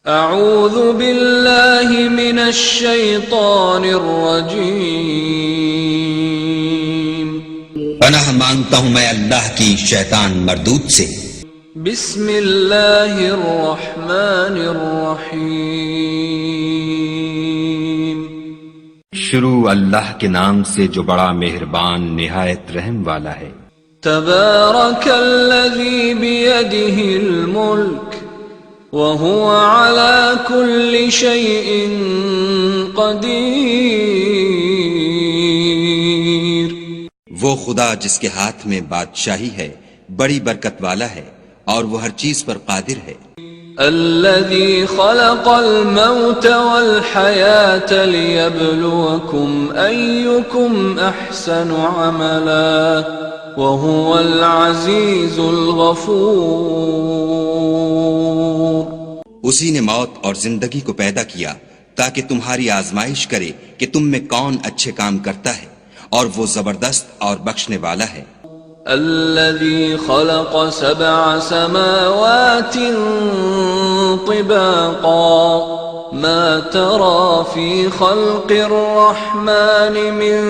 اعوذ باللہ من الشیطان الرجیم، پناہ مانگتا ہوں میں اللہ کی شیطان مردود سے۔ بسم اللہ الرحمن الرحیم، شروع اللہ کے نام سے جو بڑا مہربان نہایت رحم والا ہے۔ تبارک الذی بیدہ الملک وهو على كل شيء قدیر، وہ خدا جس کے ہاتھ میں بادشاہی ہے بڑی برکت والا ہے اور وہ ہر چیز پر قادر ہے۔ الذي خلق الموت والحياة ليبلوكم أيكم أحسن عملا وهو العزيز الغفور، اسی نے موت اور زندگی کو پیدا کیا تاکہ تمہاری آزمائش کرے کہ تم میں کون اچھے کام کرتا ہے، اور وہ زبردست اور بخشنے والا ہے۔ الذي خلق 7 سماوات طباقا ما ترى في خلق الرحمن من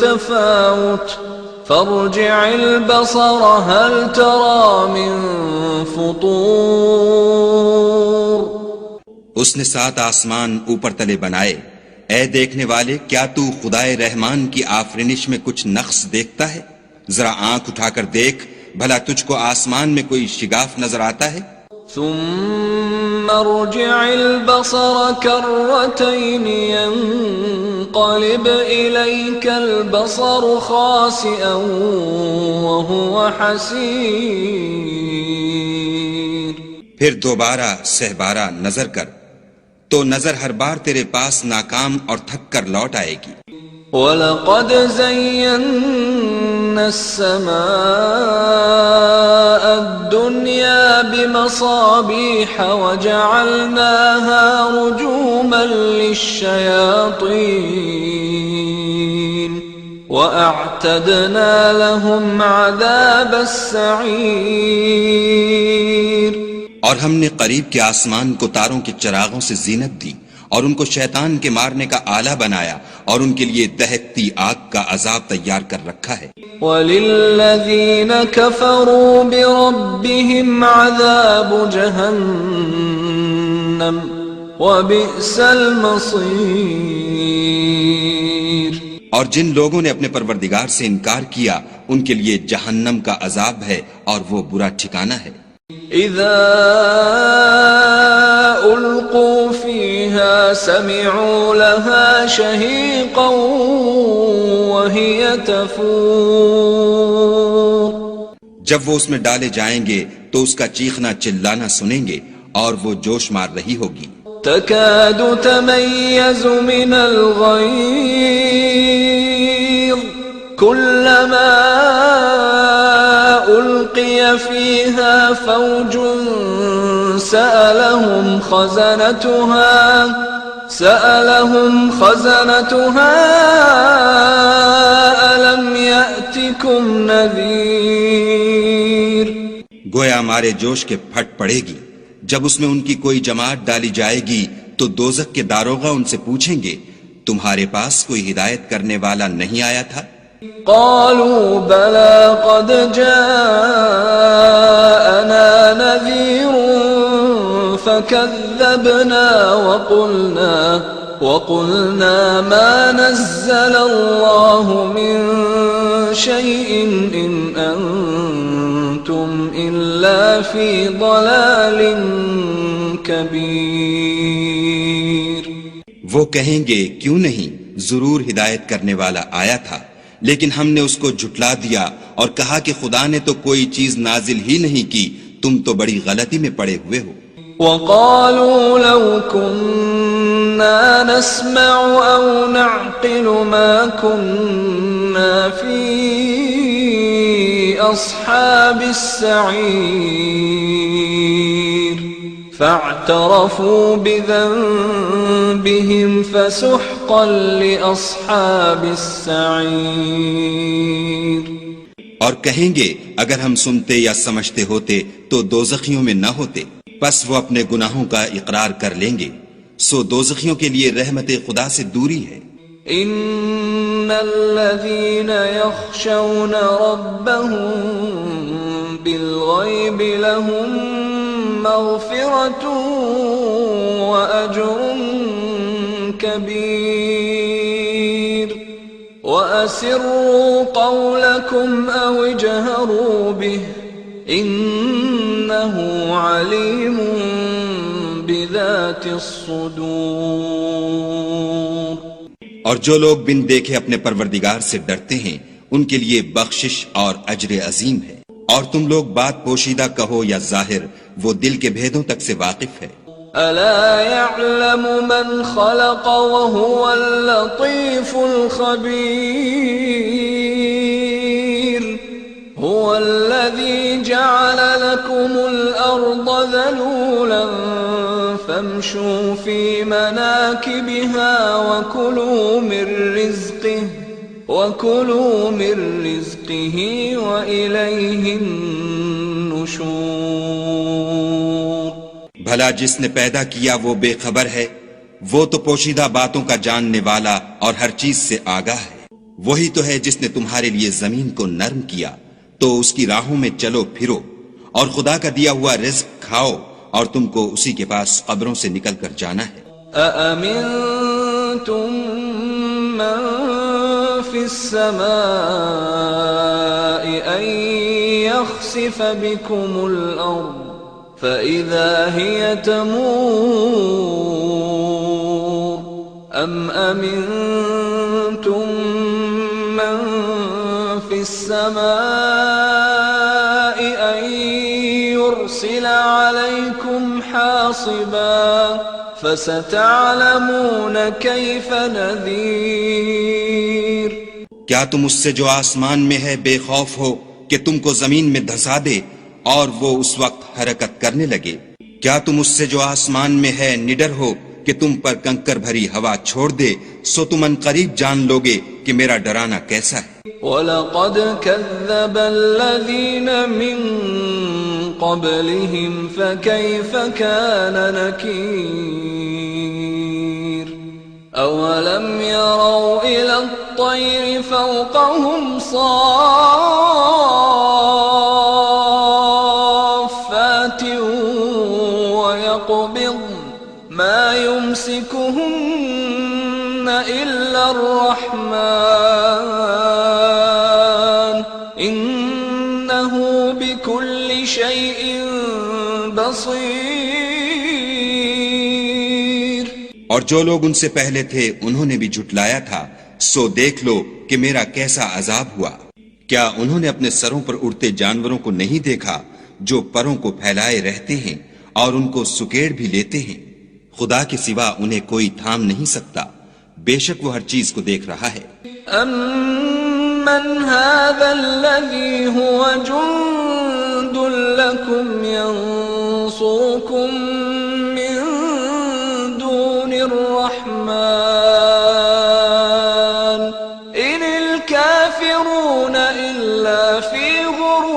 تفاوت فارجع البصر هل ترى من فطور، اس نے 7 آسمان اوپر تلے بنائے، اے دیکھنے والے کیا تو خدائے رحمان کی آفرینش میں کچھ نقص دیکھتا ہے؟ ذرا آنکھ اٹھا کر دیکھ بھلا تجھ کو آسمان میں کوئی شگاف نظر آتا ہے؟ ثم ارجع البصر كرتين ينقلب إليك البصر خاسئا وهو حسير، پھر دوبارہ سہبارہ نظر کر تو نظر ہر بار تیرے پاس ناکام اور تھک کر لوٹ آئے گی۔ وَلَقَدْ زَيَّنَّا السَّمَاءَ الدُّنْيَا بِمَصَابِيحَ وَجَعَلْنَاهَا رُجُومًا لِلشَّيَاطِينِ وَأَعْتَدْنَا لَهُمْ عَذَابَ السَّعِيرِ، اور ہم نے قریب کے آسمان کو تاروں کے چراغوں سے زینت دی اور ان کو شیطان کے مارنے کا آلہ بنایا اور ان کے لیے دہکتی آگ کا عذاب تیار کر رکھا ہے۔ وَلِلَّذِينَ كَفَرُوا بِرَبِّهِمْ عَذَابُ جَهَنَّمَ وَبِئْسَ الْمَصِيرُ، اور جن لوگوں نے اپنے پروردگار سے انکار کیا ان کے لیے جہنم کا عذاب ہے اور وہ برا ٹھکانہ ہے۔ اذا القوا فيها سمعوا لها شهيقا وهي تفور، جب وہ اس میں ڈالے جائیں گے تو اس کا چیخنا چلانا سنیں گے اور وہ جوش مار رہی ہوگی۔ تكاد تميز من الغيظ كلما ألقي فيها فوج سألهم خزنتها ألم يأتكم نذير، گویا مارے جوش کے پھٹ پڑے گی جب اس میں ان کی کوئی جماعت ڈالی جائے گی تو دوزخ کے داروغہ ان سے پوچھیں گے تمہارے پاس کوئی ہدایت کرنے والا نہیں آیا تھا؟ قالوا بلى قد جاءنا نذير فكذبنا وقلنا ما نزل الله من شيء إن أنتم إلا في ضلال كبير، وہ کہیں گے کیوں نہیں، ضرور ہدایت کرنے والا آیا تھا، لیکن ہم نے اس کو جھٹلا دیا اور کہا کہ خدا نے تو کوئی چیز نازل ہی نہیں کی، تم تو بڑی غلطی میں پڑے ہوئے ہو۔ وَقَالُوا لَوْ كُنَّا نَسْمَعُ أَوْ نَعْقِلُ مَا كُنَّا فِي أَصْحَابِ السَّعِيرِ فَاعْتَرَفُوا بِذَنبِهِمْ فَسُحْقًا لِأَصْحَابِ السَّعِيرِ، اور کہیں گے اگر ہم سنتے یا سمجھتے ہوتے تو دوزخیوں میں نہ ہوتے۔ پس وہ اپنے گناہوں کا اقرار کر لیں گے، سو دوزخیوں کے لیے رحمت خدا سے دوری ہے۔ ان الذين يخشون ربهم بالغيب لهم مغفرة واجر كبير واسروا قولكم او اجهروا به انه عليم بذات الصدور۔ اور جو لوگ بن دیکھے اپنے پروردگار سے ڈرتے ہیں ان کے لیے بخشش اور اجر عظیم ہے۔ اور تم لوگ بات پوشیدہ کہو یا ظاہر، وہ دل کے بھیدوں تک سے واقف ہے۔ الا يعلم من خلق وهو اللطيف الخبير هو الذي جعل لكم الارض ذلولا فامشوا في مناكبها وكلوا من رزقه وإليه النشور۔ بھلا جس نے پیدا کیا وہ بے خبر ہے، وہ تو پوشیدہ باتوں کا جاننے والا اور ہر چیز سے آگاہ ہے۔ وہی تو ہے جس نے تمہارے لیے زمین کو نرم کیا تو اس کی راہوں میں چلو پھرو، اور خدا کا دیا ہوا رزق کھاؤ، اور تم کو اسی کے پاس قبروں سے نکل کر جانا ہے۔ أأمنتم من في السماء أن يخسف بكم الأرض فإذا هي تمور أم أمنتم من في السماء أن يرسل عليكم حاصبا فستعلمون كيف نذير۔ کیا تم اس سے جو آسمان میں ہے بے خوف ہو کہ تم کو زمین میں دھسا دے اور وہ اس وقت حرکت کرنے لگے؟ کیا تم اس سے جو آسمان میں ہے نڈر ہو کہ تم پر کنکر بھری ہوا چھوڑ دے؟ سو تم ان قریب جان لوگے کہ میرا ڈرانا کیسا ہے۔ وَلَقَدْ كَذَّبَ الَّذِينَ مِن قَبْلِهِمْ فَكَيْفَ كَانَ نَكِيرِ أَوَلَمْ يَرَوْا إِلَى الطَّيْرِ فَوْقَهُمْ صَافَّاتٍ وَيَقْبِضْنَ مَا يُمْسِكُهُنَّ إِلَّا الرَّحْمَنُ إِنَّهُ بِكُلِّ شَيْءٍ بَصِيرٌ۔ اور جو لوگ ان سے پہلے تھے انہوں نے بھی جھٹلایا تھا، سو دیکھ لو کہ میرا کیسا عذاب ہوا۔ کیا انہوں نے اپنے سروں پر اڑتے جانوروں کو نہیں دیکھا جو پروں کو پھیلائے رہتے ہیں اور ان کو سکیڑ بھی لیتے ہیں؟ خدا کے سوا انہیں کوئی تھام نہیں سکتا، بے شک وہ ہر چیز کو دیکھ رہا ہے۔ أَمَّنْ هَذَا الَّذِي هُوَ جُنْدٌ لَكُمْ يَنْصُرُكُمْ مِنْ دُونِ الرَّحْمَنِ إِنِ الْكَافِرُونَ إِلَّا فِي غُرُورٍ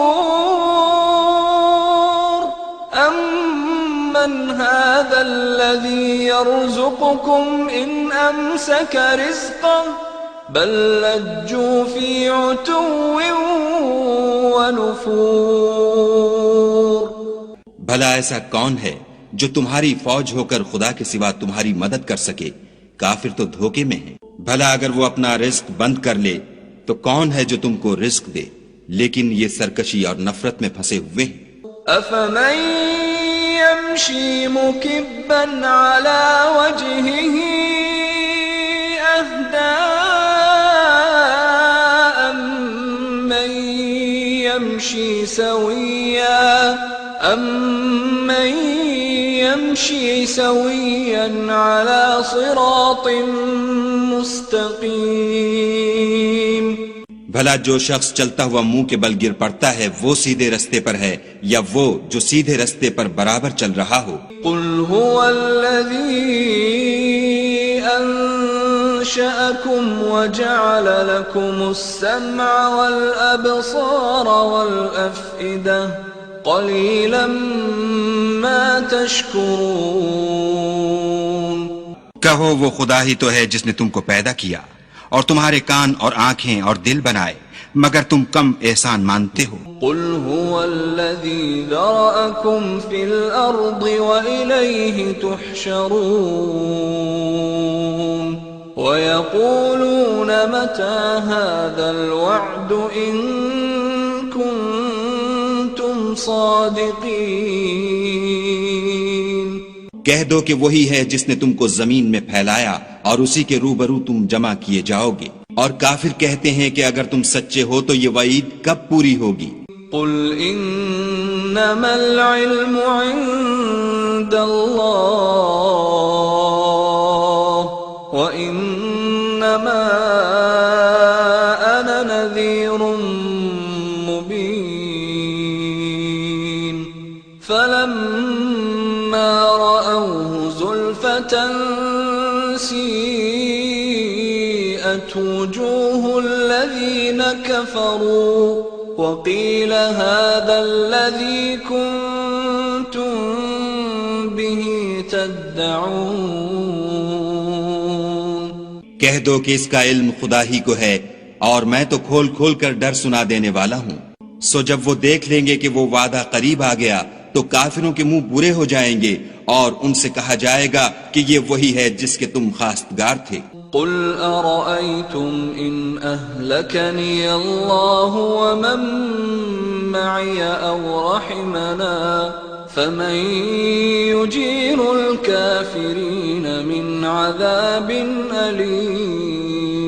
أَمَّنْ هَذَا الَّذِي يَرْزُقُكُمْ إِنْ أَمْسَكَ رِزْقَهُ بل لجوا في عتو ونفور۔ بھلا ایسا کون ہے جو تمہاری فوج ہو کر خدا کے سوا تمہاری مدد کر سکے؟ کافر تو دھوکے میں ہیں۔ بھلا اگر وہ اپنا رزق بند کر لے تو کون ہے جو تم کو رزق دے؟ لیکن یہ سرکشی اور نفرت میں پھنسے ہوئے ہیں۔ أفمن يمشي مكبا على وجهه أهدى أمن يمشي سويا على صراط مستقيم۔ بھلا جو شخص چلتا ہوا منہ کے بل گر پڑتا ہے وہ سیدھے رستے پر ہے یا وہ جو سیدھے رستے پر برابر چل رہا ہو؟ قل هو الذي أنشأكم وجعل لكم السمع والأبصار والأفئدة قليلا ما تشكرون. کہو وہ خدا ہی تو ہے جس نے تم کو پیدا کیا اور تمہارے کان اور آنکھیں اور دل بنائے، مگر تم کم احسان مانتے ہو. قل هو الذي ذرأكم في الأرض وإليه تحشرون. ويقولون متى هذا الوعد إن كنتم صادقين. کہہ دو کہ وہی ہے جس نے تم کو زمین میں پھیلایا اور اسی کے روبرو تم جمع کیے جاؤ گے. اور کافر کہتے ہیں کہ اگر تم سچے ہو تو یہ وعید کب پوری ہوگی؟ قل انما العلم عند اللہ وانما انا نذیر مبین. فلما رأوه زلفة سیئت وجوه الذین كفروا وقیل هذا الذی کنتم به تدعون. کہہ دو کہ اس کا علم خدا ہی کو ہے اور میں تو کھول کھول کر ڈر سنا دینے والا ہوں. سو جب وہ دیکھ لیں گے کہ وہ وعدہ قریب آ گیا تو کافروں کے منہ برے ہو جائیں گے اور ان سے کہا جائے گا کہ یہ وہی ہے جس کے تم خواستگار تھے. قل ارأيتم ان اهلكني الله ومن معي او رحمنا فمن يجير الكافرين من عذاب أليم.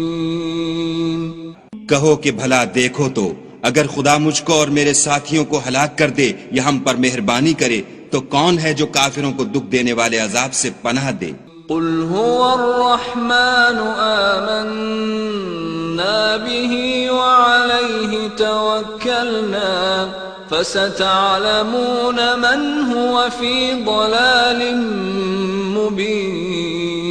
کہو کہ بھلا دیکھو تو اگر خدا مجھ کو اور میرے ساتھیوں کو ہلاک کر دے یا ہم پر مہربانی کرے تو کون ہے جو کافروں کو دکھ دینے والے عذاب سے پناہ دے؟ قل هو الرحمن آمنا به وعليه توكلنا فستعلمون من هو في ضلال مبين.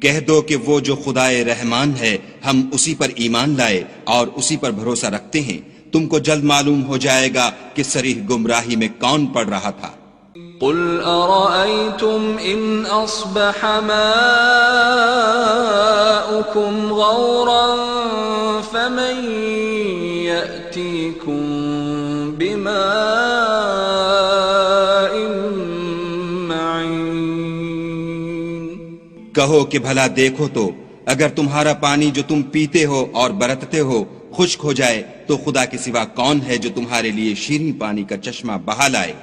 کہہ دو کہ وہ جو خدائے رحمان ہے ہم اسی پر ایمان لائے اور اسی پر بھروسہ رکھتے ہیں، تم کو جلد معلوم ہو جائے گا کہ صریح گمراہی میں کون پڑ رہا تھا. قل أرأيتم إن أصبح ماؤكم غورا فمن يأتيكم بماء معين. کہو کہ بھلا دیکھو تو اگر تمہارا پانی جو تم پیتے ہو اور برتتے ہو خشک ہو جائے تو خدا کے سوا کون ہے جو تمہارے لیے شیریں پانی کا چشمہ بہا لائے؟